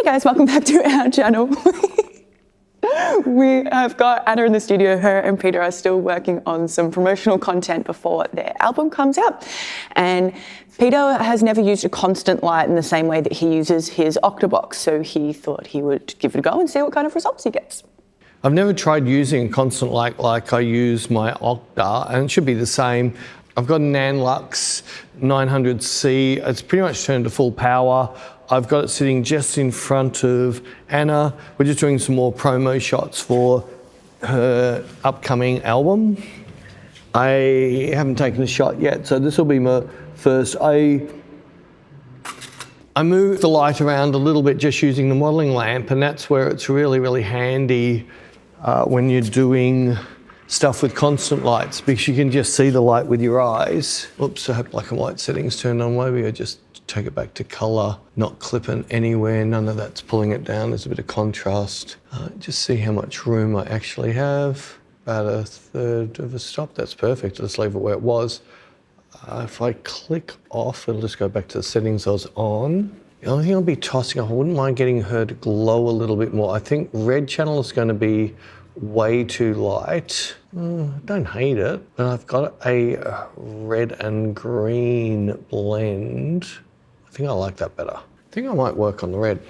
Hey guys, welcome back to our channel. We have got Anna in the studio. Her and Peter are still working on some promotional content before their album comes out. And Peter has never used a constant light in the same way that he uses his octacbox, so he thought he would give it a go and see what kind of results he gets. I've never tried using a constant light like I use my Octa, and it should be the same. I've got a Nanlux 900C. It's pretty much turned to full power. I've got it sitting just in front of Anna. We're just doing some more promo shots for her upcoming album. I haven't taken a shot yet, so this will be my first. I moved the light around a little bit just using the modeling lamp, and that's where it's really, really handy when you're doing stuff with constant lights, because you can just see the light with your eyes. Oops, I have black and white settings turned on. Maybe I just take it back to color, not clipping anywhere, none of that's pulling it down. There's a bit of contrast. Just see how much room I actually have. About a third of a stop, that's perfect. Let's leave it where it was. If I click off, it'll just go back to the settings I was on. The only thing I'll be tossing up, I wouldn't mind getting her to glow a little bit more. I think red channel is going to be way too light. I don't hate it, but I've got a red and green blend. I think I like that better. I think I might work on the red.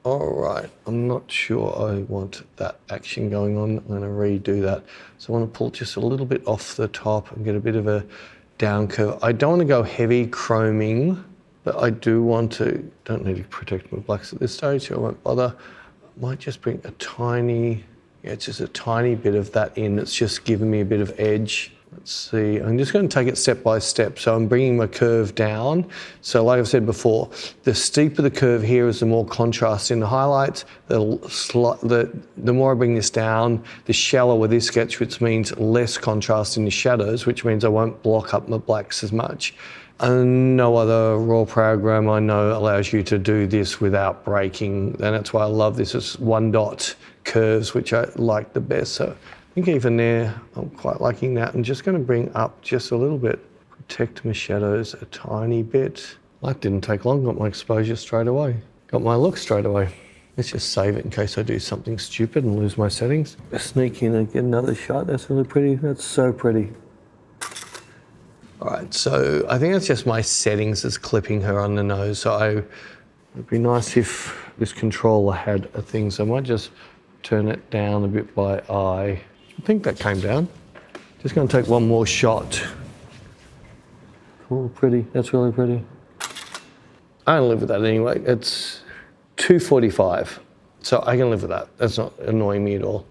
All right, I'm not sure I want that action going on. I'm gonna redo that. So I wanna pull just a little bit off the top and get a bit of a down curve. I don't wanna go heavy chroming, but I do want to, don't need to protect my blacks at this stage, so I won't bother. I might just bring a tiny, it's just a tiny bit of that in. It's just giving me a bit of edge. Let's see, I'm just going to take it step by step. So I'm bringing my curve down. So like I've said before, the steeper the curve here is the more contrast in the highlights. The more I bring this down, the shallower this gets, which means less contrast in the shadows, which means I won't block up my blacks as much. And no other RAW program I know allows you to do this without breaking. And that's why I love this. It's one dot curves, which I like the best. So I think even there, I'm quite liking that. I'm just going to bring up just a little bit, protect my shadows a tiny bit. That didn't take long, got my exposure straight away. Got my look straight away. Let's just save it in case I do something stupid and lose my settings. Sneak in and get another shot. That's really pretty. That's so pretty. All right, so I think it's just my settings that's clipping her on the nose. So it'd be nice if this controller had a thing. So I might just turn it down a bit by eye. I think that came down. Just going to take one more shot. Cool, pretty. That's really pretty. I don't live with that anyway. It's 245, so I can live with that. That's not annoying me at all.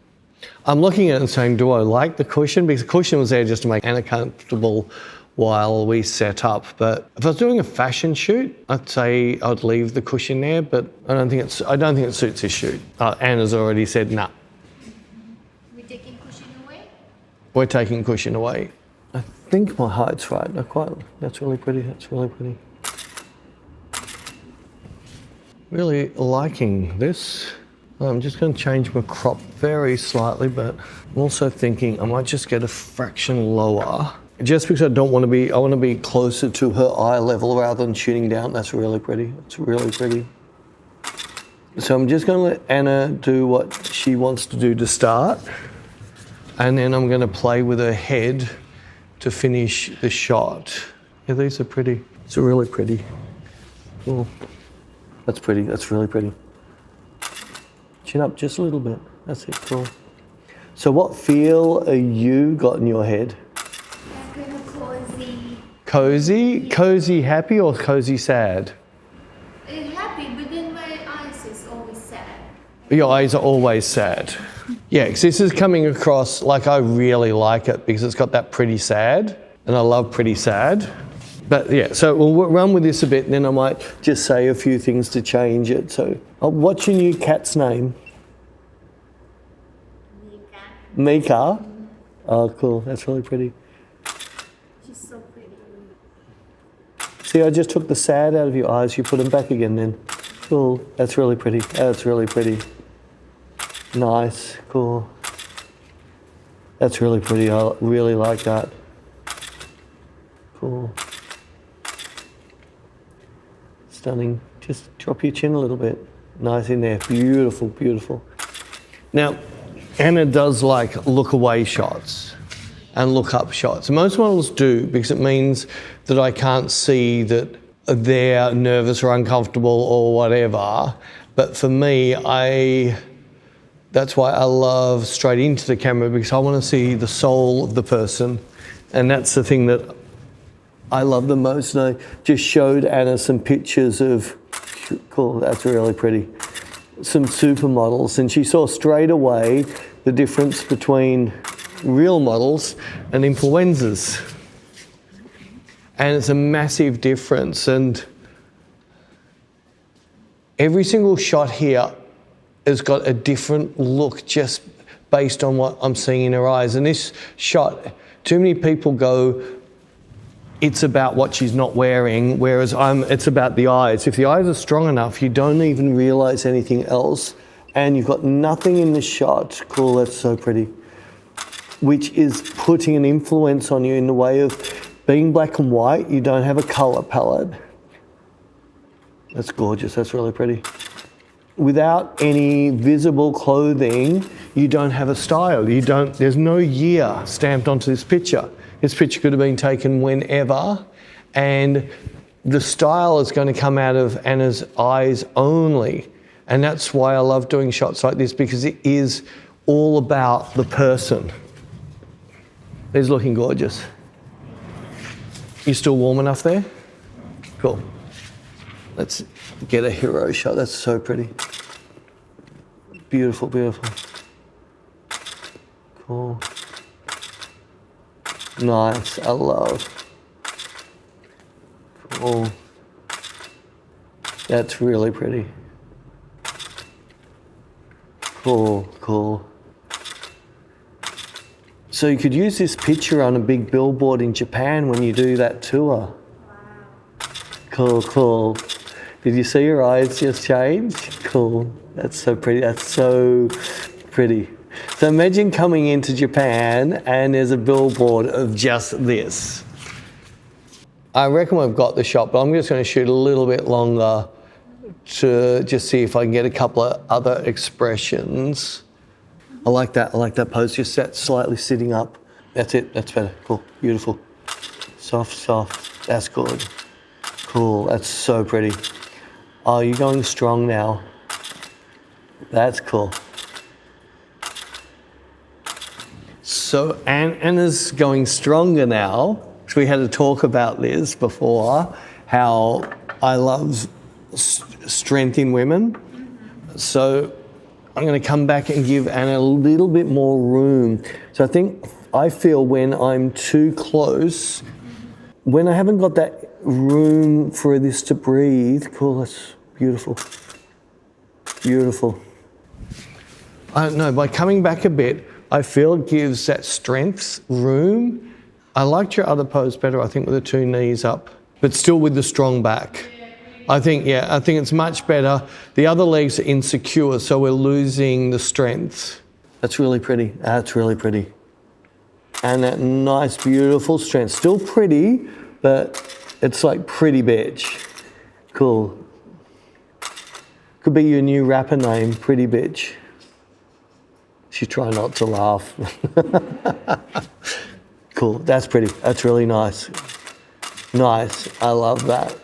I'm looking at it and saying, do I like the cushion? Because the cushion was there just to make Anna comfortable while we set up. But if I was doing a fashion shoot, I'd say I'd leave the cushion there, but I don't think it suits this shoot. Anna's already said, nah. We're taking cushion away? We're taking cushion away. I think my height's right. That's really pretty. That's really pretty. Really liking this. I'm just going to change my crop very slightly, but I'm also thinking I might just get a fraction lower. Just because I want to be closer to her eye level rather than shooting down. That's really pretty. It's really pretty. So I'm just going to let Anna do what she wants to do to start. And then I'm going to play with her head to finish the shot. Yeah, these are pretty. It's really pretty. Cool. That's pretty. That's really pretty. Chin up just a little bit. That's it. Cool. So what feel are you got in your head? Kind of cozy. Cozy? Cozy happy or cozy sad? Happy, but then my eyes is always sad. Your eyes are always sad. Yeah, because this is coming across like I really like it because it's got that pretty sad, and I love pretty sad. But yeah, so we'll run with this a bit and then I might just say a few things to change it. So, what's your new cat's name? Mika. Mika? Oh, cool. That's really pretty. She's so pretty. See, I just took the sad out of your eyes. You put them back again then. Cool. That's really pretty. That's really pretty. Nice. Cool. That's really pretty. I really like that. Cool. Stunning. Just drop your chin a little bit. Nice in there. Beautiful, beautiful. Now, Anna does like look away shots and look up shots. Most models do, because it means that I can't see that they're nervous or uncomfortable or whatever. But for me, that's why I love straight into the camera, because I want to see the soul of the person. And that's the thing that I love the most. And I just showed Anna some pictures of, cool, that's really pretty, some supermodels, and she saw straight away the difference between real models and influencers. And it's a massive difference. And every single shot here has got a different look just based on what I'm seeing in her eyes. And this shot, too many people go, it's about what she's not wearing, whereas it's about the eyes. If the eyes are strong enough, you don't even realize anything else, and you've got nothing in the shot. Cool, that's so pretty. Which is putting an influence on you in the way of being black and white, you don't have a color palette. That's gorgeous, that's really pretty. Without any visible clothing, you don't have a style. There's no year stamped onto this picture. This picture could have been taken whenever, and the style is going to come out of Anna's eyes only. And that's why I love doing shots like this, because it is all about the person. It's looking gorgeous. You still warm enough there? Cool. Let's get a hero shot. That's so pretty. Beautiful, beautiful. Cool. Nice, I love. Cool. That's really pretty. Cool, cool. So you could use this picture on a big billboard in Japan when you do that tour. Wow. Cool, cool. Did you see your eyes just change? Cool. That's so pretty. That's so pretty. So imagine coming into Japan and there's a billboard of just this. I reckon we've got the shot, but I'm just going to shoot a little bit longer to just see if I can get a couple of other expressions. I like that pose, just that slightly sitting up. That's it, that's better, cool, beautiful. Soft, soft, that's good. Cool, that's so pretty. Oh, you're going strong now. That's cool. So Anna's going stronger now. So we had a talk about this before, how I love strength in women. So I'm going to come back and give Anna a little bit more room. So I feel when I'm too close, when I haven't got that room for this to breathe, cool, that's beautiful. Beautiful. I don't know, by coming back a bit, I feel it gives that strength room. I liked your other pose better, I think, with the two knees up, but still with the strong back. I think it's much better. The other legs are insecure, so we're losing the strength. That's really pretty. That's really pretty. And that nice, beautiful strength. Still pretty, but it's like pretty bitch. Cool. Could be your new rapper name, Pretty Bitch. She's trying not to laugh. Cool, that's pretty. That's really nice. Nice, I love that.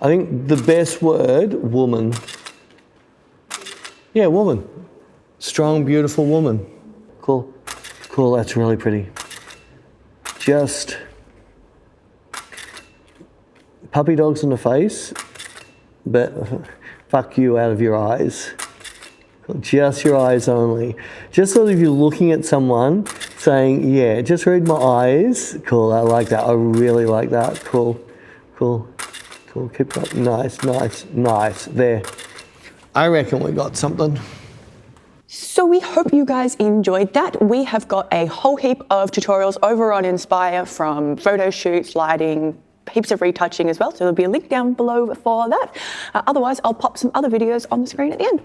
I think the best word, woman. Yeah, woman. Strong, beautiful woman. Cool. Cool, that's really pretty. Just puppy dogs in the face, but fuck you out of your eyes. Just your eyes only. Just so if you're looking at someone saying, yeah, just read my eyes. Cool, I like that. I really like that. Cool, cool, cool. Keep that. Nice, nice, nice. There. I reckon we got something. So we hope you guys enjoyed that. We have got a whole heap of tutorials over on Inspire, from photo shoots, lighting, heaps of retouching as well. So there'll be a link down below for that. Otherwise, I'll pop some other videos on the screen at the end.